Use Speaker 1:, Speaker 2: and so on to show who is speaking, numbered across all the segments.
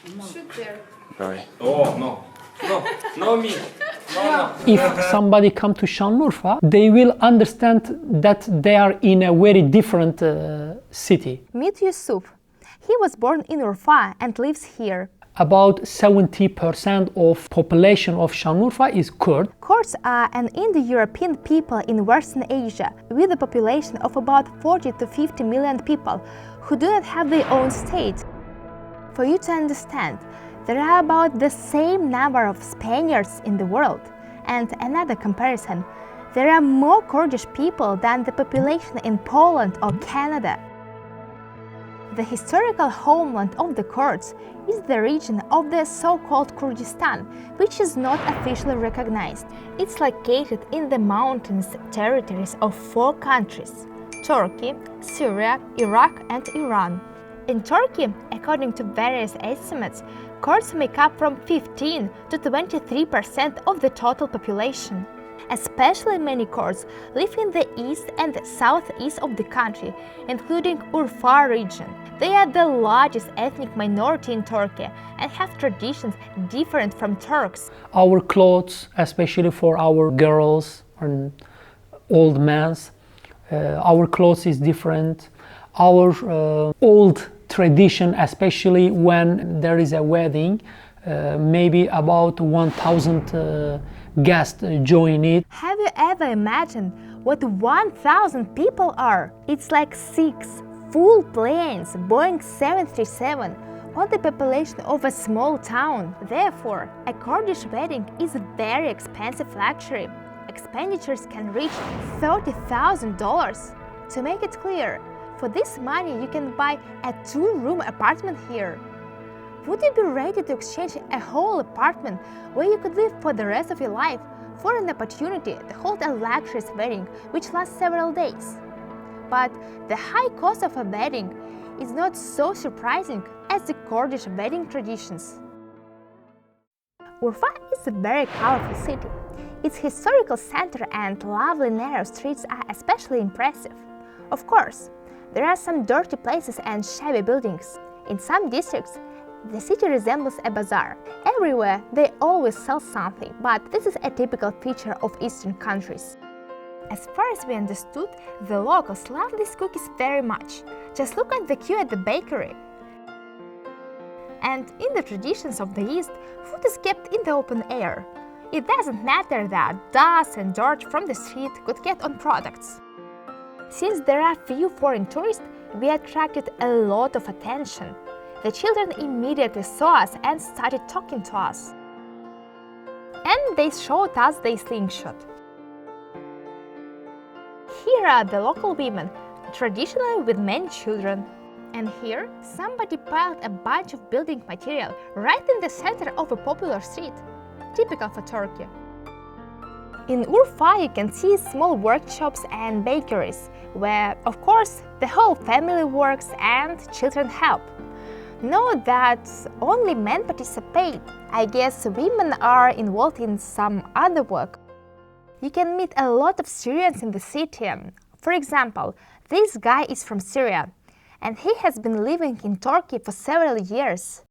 Speaker 1: Shoot there.
Speaker 2: Right.
Speaker 3: Oh, no. No, no me. No, no.
Speaker 4: If somebody come to Şanlıurfa, they will understand that they are in a very different city.
Speaker 1: Meet Yusuf. He was born in Urfa and lives here.
Speaker 4: About 70% of population of Şanlıurfa is Kurd.
Speaker 1: Kurds are an Indo-European people in Western Asia with a population of about 40 to 50 million people who do not have their own state. For you to understand, there are about the same number of Spaniards in the world. And another comparison, there are more Kurdish people than the population in Poland or Canada. The historical homeland of the Kurds is the region of the so-called Kurdistan, which is not officially recognized. It's located in the mountainous territories of 4 countries: Turkey, Syria, Iraq and Iran. In Turkey, according to various estimates, Kurds make up from 15 to 23% of the total population. Especially many Kurds live in the east and southeast of the country, including Urfa region. They are the largest ethnic minority in Turkey and have traditions different from Turks.
Speaker 4: Our clothes, especially for our girls and old men, our clothes is different. Our old tradition, especially when there is a wedding, maybe about 1,000 guests join it.
Speaker 1: Have you ever imagined what 1,000 people are? It's like 6 full planes, Boeing 737, on the population of a small town. Therefore, a Kurdish wedding is a very expensive luxury. Expenditures can reach $30,000. To make it clear, for this money you can buy a 2-room apartment here. Would you be ready to exchange a whole apartment where you could live for the rest of your life for an opportunity to hold a luxurious wedding which lasts several days? But the high cost of a wedding is not so surprising as the Kurdish wedding traditions. Urfa is a very colorful city. Its historical center and lovely narrow streets are especially impressive. Of course, there are some dirty places and shabby buildings. In some districts, the city resembles a bazaar. Everywhere they always sell something, but this is a typical feature of Eastern countries. As far as we understood, the locals love these cookies very much. Just look at the queue at the bakery. And in the traditions of the East, food is kept in the open air. It doesn't matter that dust and dirt from the street could get on products. Since there are few foreign tourists, we attracted a lot of attention. The children immediately saw us and started talking to us. And they showed us their slingshot. Here are the local women, traditionally with many children. And here, somebody piled a bunch of building material right in the center of a popular street, typical for Turkey. In Urfa, you can see small workshops and bakeries, where, of course, the whole family works and children help. Note that only men participate. I guess women are involved in some other work. You can meet a lot of Syrians in the city. For example, this guy is from Syria, and he has been living in Turkey for several years.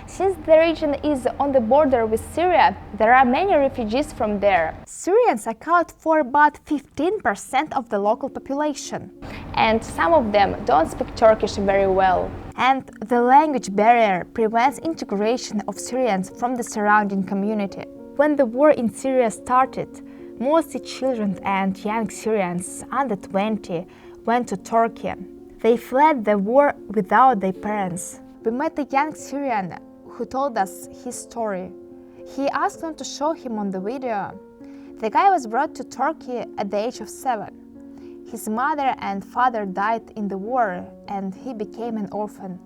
Speaker 1: Since the region is on the border with Syria, there are many refugees from there. Syrians account for about 15% of the local population, and some of them don't speak Turkish very well. And the language barrier prevents integration of Syrians from the surrounding community. When the war in Syria started, mostly children and young Syrians under 20 went to Turkey. They fled the war without their parents. We met a young Syrian who told us his story. He asked not to show him on the video. The guy was brought to Turkey at the age of 7. His mother and father died in the war and he became an orphan.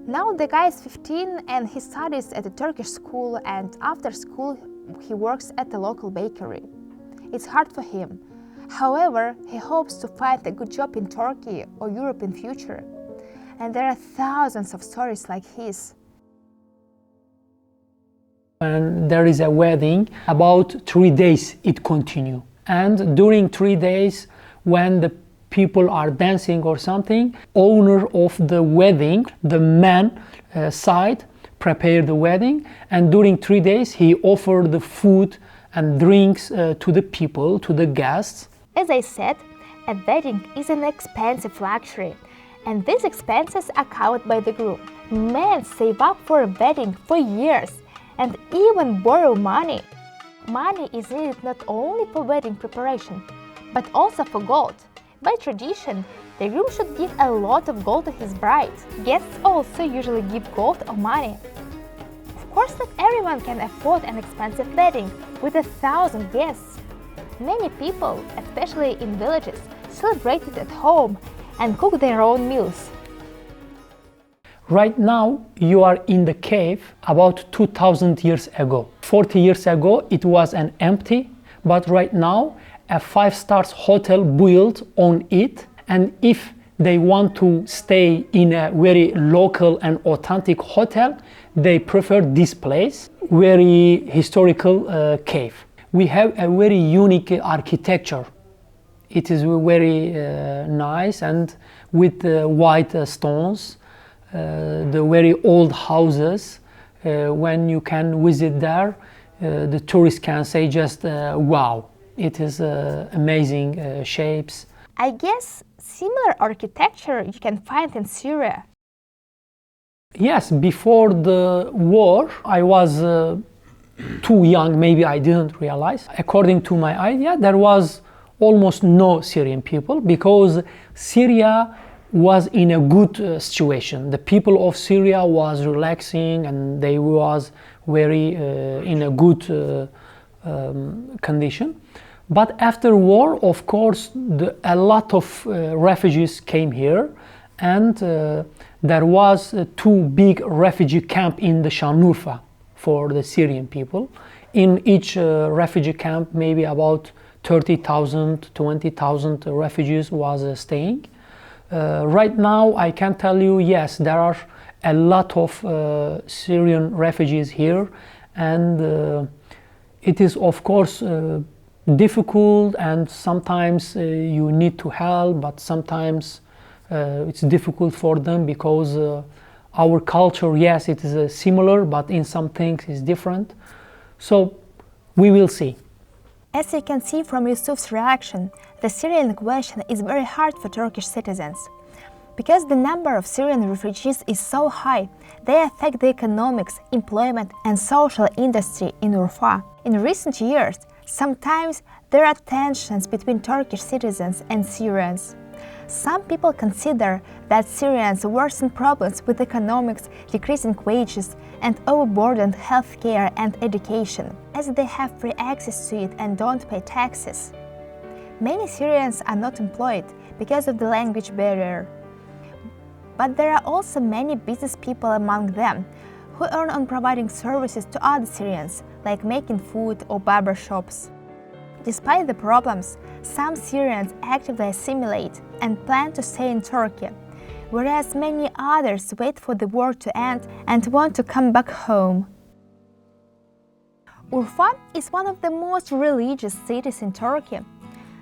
Speaker 1: Now the guy is 15 and he studies at a Turkish school, and after school he works at a local bakery. It's hard for him. However, he hopes to find a good job in Turkey or Europe in future. And there are thousands of stories like his.
Speaker 4: And there is a wedding, about 3 days it continues. And during 3 days, when the people are dancing or something, owner of the wedding, the man side, prepare the wedding, and during 3 days he offered the food and drinks to the people, to the guests.
Speaker 1: As I said, a wedding is an expensive luxury, and these expenses are covered by the groom. Men save up for a wedding for years and even borrow money. Money is needed not only for wedding preparation, but also for gold. By tradition, the groom should give a lot of gold to his bride. Guests also usually give gold or money. Of course, not everyone can afford an expensive wedding with 1,000 guests. Many people, especially in villages, celebrate it at home and cook their own meals.
Speaker 4: Right now, you are in the cave about 2,000 years ago. 40 years ago, it was an empty, but right now, a 5-star hotel built on it. And if they want to stay in a very local and authentic hotel, they prefer this place, very historical cave. We have a very unique architecture. It is very nice, and with white stones, the very old houses. When you can visit there, the tourists can say just wow, it is amazing shapes.
Speaker 1: I guess similar architecture you can find in Syria.
Speaker 4: Yes, before the war, I was too young, maybe I didn't realize. According to my idea, there was almost no Syrian people because Syria was in a good situation. The people of Syria was relaxing and they was very in a good condition. But after war, of course, a lot of refugees came here, and there was 2 big refugee camp in the Urfa for the Syrian people. In each refugee camp, maybe about 30,000, 20,000 refugees was staying. Right now, I can tell you, yes, there are a lot of Syrian refugees here, and it is, of course, difficult, and sometimes you need to help, but sometimes it's difficult for them because our culture, yes, it is similar, but in some things it's different. So we will see.
Speaker 1: As you can see from Yusuf's reaction, the Syrian question is very hard for Turkish citizens. Because the number of Syrian refugees is so high, they affect the economics, employment and social industry in Urfa. In recent years, sometimes there are tensions between Turkish citizens and Syrians. Some people consider that Syrians worsen problems with economics, decreasing wages, and overburdened healthcare and education, as they have free access to it and don't pay taxes. Many Syrians are not employed because of the language barrier. But there are also many business people among them who earn on providing services to other Syrians, like making food or barber shops. Despite the problems, some Syrians actively assimilate and plan to stay in Turkey, whereas many others wait for the war to end and want to come back home. Urfa is one of the most religious cities in Turkey.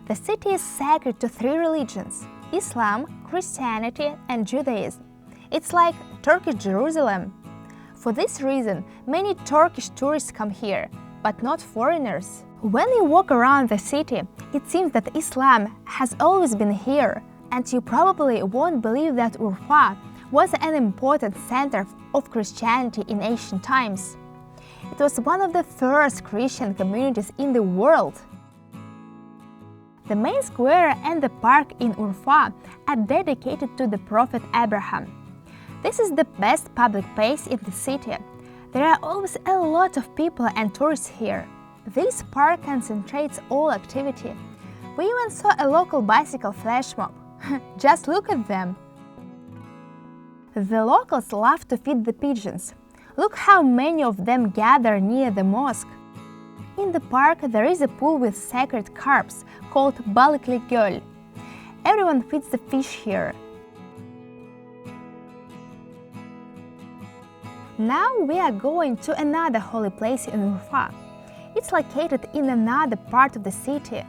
Speaker 1: The city is sacred to 3 religions: Islam, Christianity, and Judaism. It's like Turkish Jerusalem. For this reason, many Turkish tourists come here, but not foreigners. When you walk around the city, it seems that Islam has always been here, and you probably won't believe that Urfa was an important center of Christianity in ancient times. It was one of the first Christian communities in the world. The main square and the park in Urfa are dedicated to the Prophet Abraham. This is the best public place in the city. There are always a lot of people and tourists here. This park concentrates all activity. We even saw a local bicycle flash mob. Just look at them! The locals love to feed the pigeons. Look how many of them gather near the mosque. In the park there is a pool with sacred carps called Balıklı Göl. Everyone feeds the fish here. Now we are going to another holy place in Urfa. It's located in another part of the city.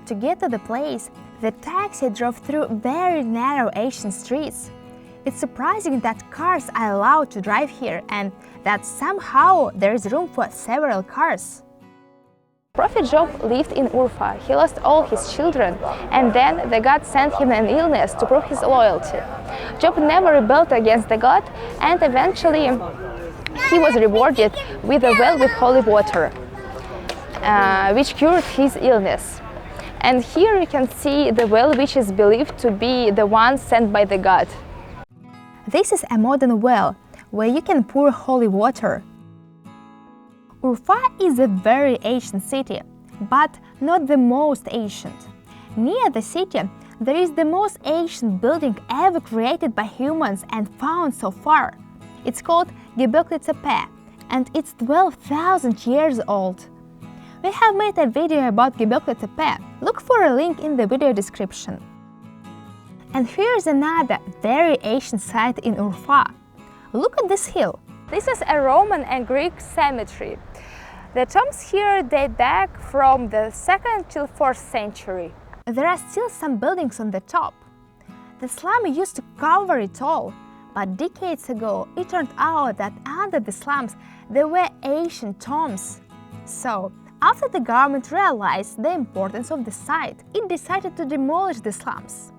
Speaker 1: To get to the place, The taxi drove through very narrow ancient streets. It's surprising that cars are allowed to drive here and that somehow there is room for several cars. Prophet Job lived in Urfa. He lost all his children, and then the God sent him an illness to prove his loyalty. Job never rebelled against the God, and eventually he was rewarded with a well with holy water, which cured his illness. And here you can see the well which is believed to be the one sent by the God. This is a modern well where you can pour holy water. Urfa is a very ancient city, but not the most ancient. Near the city, there is the most ancient building ever created by humans and found so far. It's called Göbekli Tepe, and it's 12,000 years old. We have made a video about Göbekli Tepe. Look for a link in the video description. And here's another very ancient site in Urfa. Look at this hill. This is a Roman and Greek cemetery. The tombs here date back from the 2nd till 4th century. There are still some buildings on the top. The slum used to cover it all, but decades ago it turned out that under the slums there were ancient tombs. So, after the government realized the importance of the site, it decided to demolish the slums,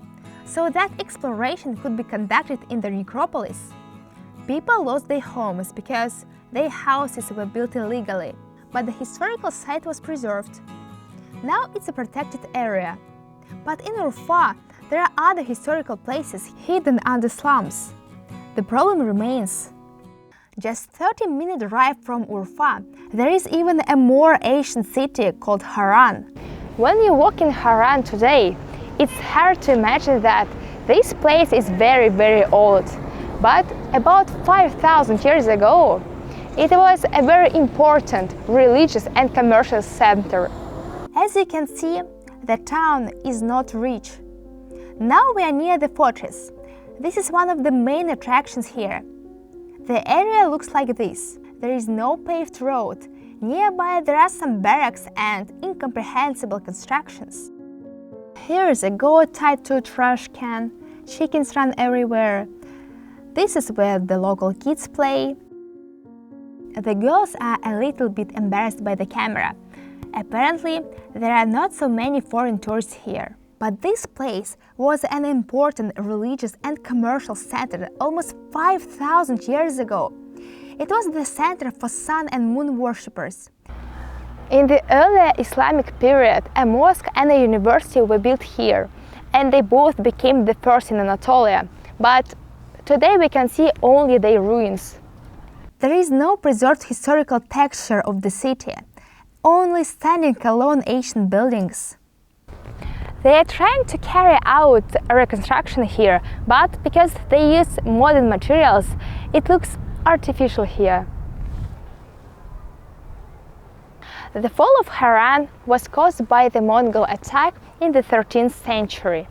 Speaker 1: so that exploration could be conducted in the necropolis. People lost their homes because their houses were built illegally, but the historical site was preserved. Now it's a protected area. But in Urfa, there are other historical places hidden under slums. The problem remains. Just 30-minute drive from Urfa, there is even a more ancient city called Haran. When you walk in Haran today, it's hard to imagine that this place is very, very old. But about 5,000 years ago, it was a very important religious and commercial center. As you can see, the town is not rich. Now we are near the fortress. This is one of the main attractions here. The area looks like this. There is no paved road. Nearby there are some barracks and incomprehensible constructions. Here is a goat tied to a trash can. Chickens run everywhere. This is where the local kids play. The girls are a little bit embarrassed by the camera. Apparently, there are not so many foreign tourists here. But this place was an important religious and commercial center almost 5,000 years ago. It was the center for sun and moon worshippers. In the earlier Islamic period, a mosque and a university were built here, and they both became the first in Anatolia. But today we can see only their ruins. There is no preserved historical texture of the city, only standing alone ancient buildings. They are trying to carry out a reconstruction here, but because they use modern materials, it looks artificial here. The fall of Haran was caused by the Mongol attack in the 13th century.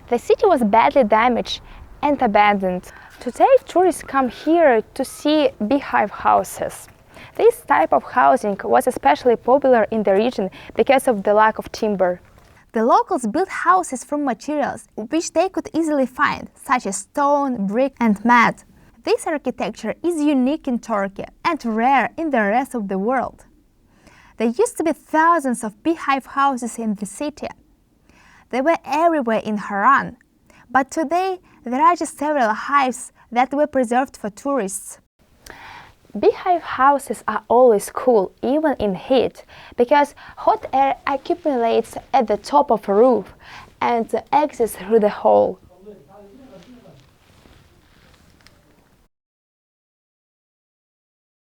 Speaker 1: The city was badly damaged and abandoned. Today, tourists come here to see beehive houses. This type of housing was especially popular in the region because of the lack of timber. The locals built houses from materials which they could easily find, such as stone, brick, and mud. This architecture is unique in Turkey and rare in the rest of the world. There used to be thousands of beehive houses in the city. They were everywhere in Haran, but today there are just several hives that were preserved for tourists. Beehive houses are always cool, even in heat, because hot air accumulates at the top of a roof and exits through the hole.